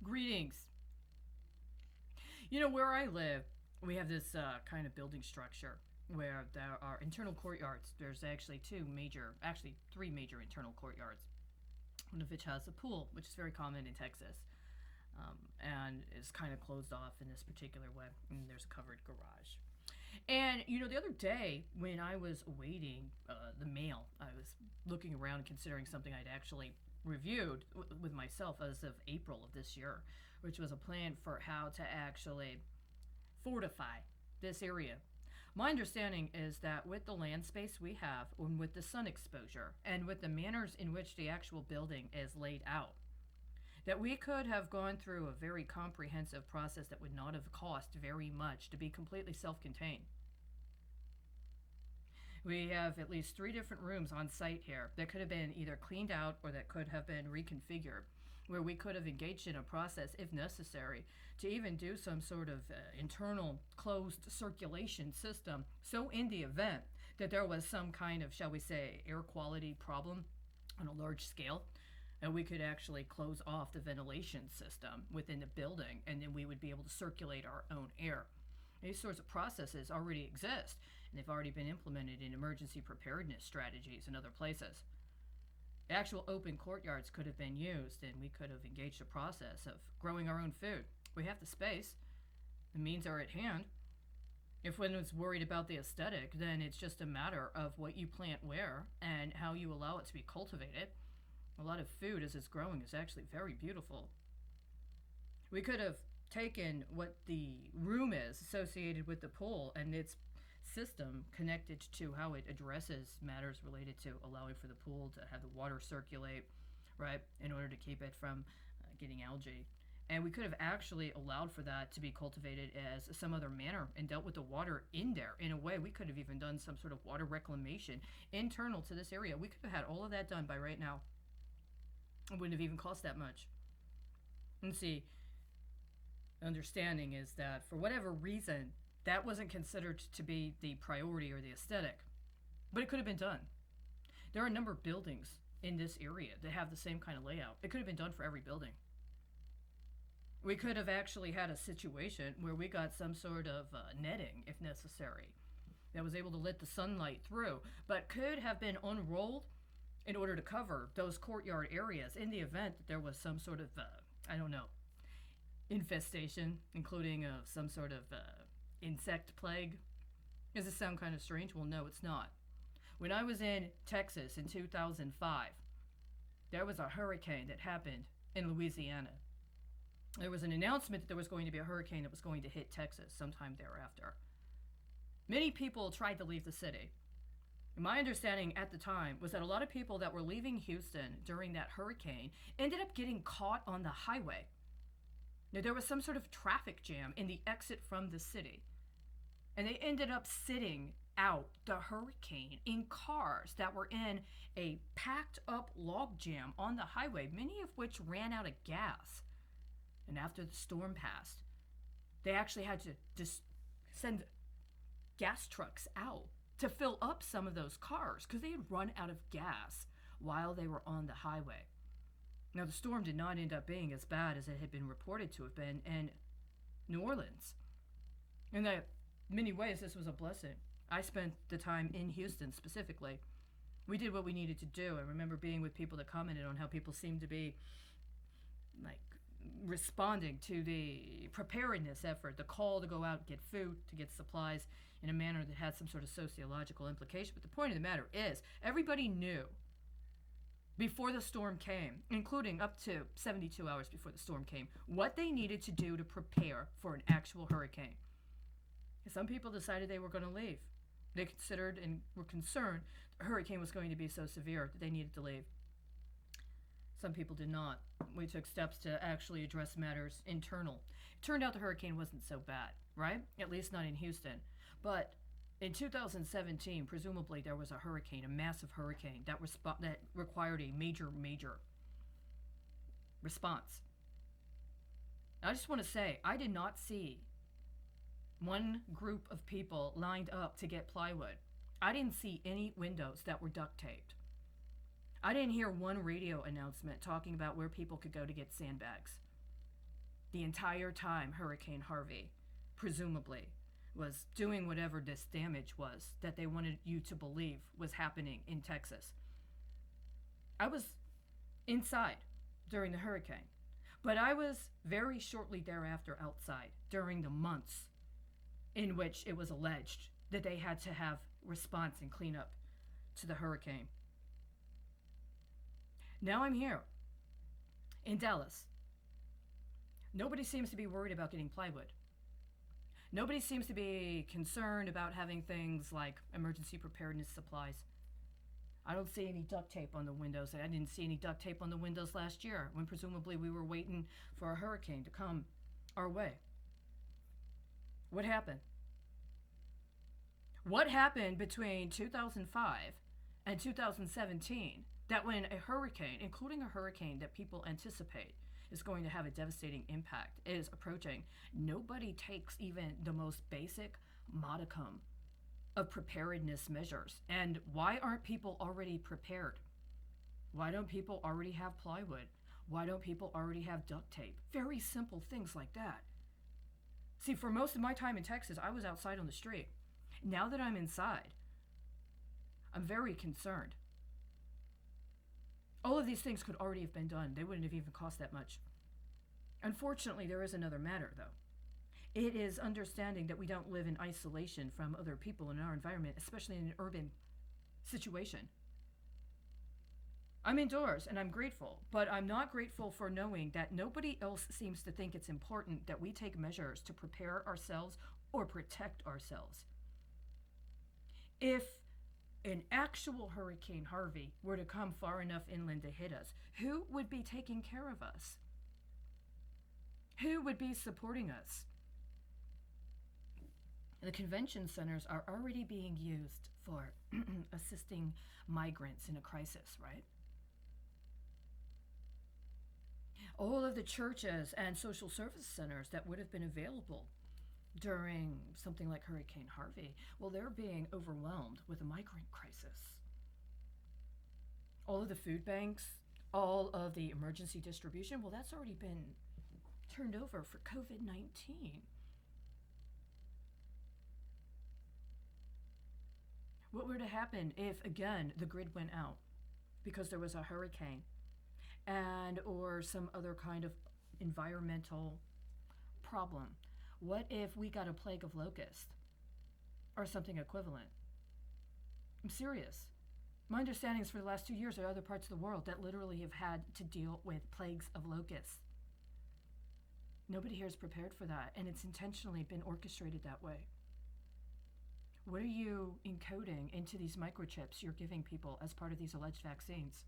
Greetings. You know, where I live, we have this kind of building structure where there are internal courtyards. There's actually three major internal courtyards. One of which has a pool, which is very common in Texas, and is kind of closed off in this particular way. And there's a covered garage. And you know, the other day when I was awaiting the mail, I was looking around and considering something I'd actually reviewed with myself as of April of this year, which was a plan for how to actually fortify this area. My understanding is that with the land space we have, and with the sun exposure, and with the manners in which the actual building is laid out, that we could have gone through a very comprehensive process that would not have cost very much to be completely self contained. We have at least three different rooms on site here that could have been either cleaned out or that could have been reconfigured, where we could have engaged in a process, if necessary, to even do some sort of internal closed circulation system. So, in the event that there was some kind of, shall we say, air quality problem on a large scale, and we could actually close off the ventilation system within the building, and then we would be able to circulate our own air. These sorts of processes already exist, and they've already been implemented in emergency preparedness strategies in other places. Actual open courtyards could have been used, and we could have engaged a process of growing our own food. We have the space, the means are at hand. If one is worried about the aesthetic, then it's just a matter of what you plant where and how you allow it to be cultivated. A lot of food as it's growing is actually very beautiful. We could have taken what the room is associated with the pool and its system connected to how it addresses matters related to allowing for the pool to have the water circulate, right, in order to keep it from getting algae. And we could have actually allowed for that to be cultivated as some other manner and dealt with the water in there. In a way, we could have even done some sort of water reclamation internal to this area. We could have had all of that done by right now. It wouldn't have even cost that much. And see, understanding is that for whatever reason, that wasn't considered to be the priority or the aesthetic. But it could have been done. There are a number of buildings in this area that have the same kind of layout. It could have been done for every building. We could have actually had a situation where we got some sort of netting, if necessary, that was able to let the sunlight through, but could have been unrolled in order to cover those courtyard areas in the event that there was some sort of, infestation, including some sort of insect plague. Does this sound kind of strange? Well, no, it's not. When I was in Texas in 2005, there was a hurricane that happened in Louisiana. There was an announcement that there was going to be a hurricane that was going to hit Texas sometime thereafter. Many people tried to leave the city. My understanding at the time was that a lot of people that were leaving Houston during that hurricane ended up getting caught on the highway. Now, there was some sort of traffic jam in the exit from the city, and they ended up sitting out the hurricane in cars that were in a packed up log jam on the highway, many of which ran out of gas. And after the storm passed, they actually had to just send gas trucks out to fill up some of those cars because they had run out of gas while they were on the highway. Now, the storm did not end up being as bad as it had been reported to have been in New Orleans. In that many ways, this was a blessing. I spent the time in Houston specifically. We did what we needed to do. I remember being with people that commented on how people seemed to be responding to the preparedness effort, the call to go out and get food, to get supplies in a manner that had some sort of sociological implication. But the point of the matter is, everybody knew before the storm came, including up to 72 hours before the storm came, what they needed to do to prepare for an actual hurricane. Some people decided they were going to leave. They considered and were concerned the hurricane was going to be so severe that they needed to leave. Some people did not. We took steps to actually address matters internal. It turned out the hurricane wasn't so bad, right? At least not in Houston. But in 2017, presumably there was a hurricane, a massive hurricane that required a major response. I just want to say, I did not see one group of people lined up to get plywood. I didn't see any windows that were duct taped. I didn't hear one radio announcement talking about where people could go to get sandbags. the entire time Hurricane Harvey, presumably, was doing whatever this damage was that they wanted you to believe was happening in Texas. I was inside during the hurricane, but I was very shortly thereafter outside during the months in which it was alleged that they had to have response and cleanup to the hurricane. Now I'm here in Dallas. Nobody seems to be worried about getting plywood. Nobody seems to be concerned about having things like emergency preparedness supplies. I don't see any duct tape on the windows. I didn't see any duct tape on the windows last year when presumably we were waiting for a hurricane to come our way. What happened? What happened between 2005 and 2017 that when a hurricane, including a hurricane that people anticipate is going to have a devastating impact, is approaching, nobody takes even the most basic modicum of preparedness measures? And why aren't people already prepared? Why don't people already have plywood? Why don't people already have duct tape? Very simple things like that. See, for most of my time in Texas, I was outside on the street. Now that I'm inside, I'm very concerned. All of these things could already have been done. They wouldn't have even cost that much. Unfortunately, there is another matter, though. It is understanding that we don't live in isolation from other people in our environment, especially in an urban situation. I'm indoors and I'm grateful, but I'm not grateful for knowing that nobody else seems to think it's important that we take measures to prepare ourselves or protect ourselves. If an actual Hurricane Harvey were to come far enough inland to hit us, who would be taking care of us? Who would be supporting us? The convention centers are already being used for assisting migrants in a crisis, right? All of the churches and social service centers that would have been available during something like Hurricane Harvey, well, they're being overwhelmed with a migrant crisis. All of the food banks, all of the emergency distribution, well, that's already been turned over for COVID-19. What were to happen if, again, the grid went out because there was a hurricane and or some other kind of environmental problem? What if we got a plague of locusts or something equivalent? I'm serious. My understanding is for the last 2 years there are other parts of the world that literally have had to deal with plagues of locusts. Nobody here is prepared for that, and it's intentionally been orchestrated that way. What are you encoding into these microchips you're giving people as part of these alleged vaccines?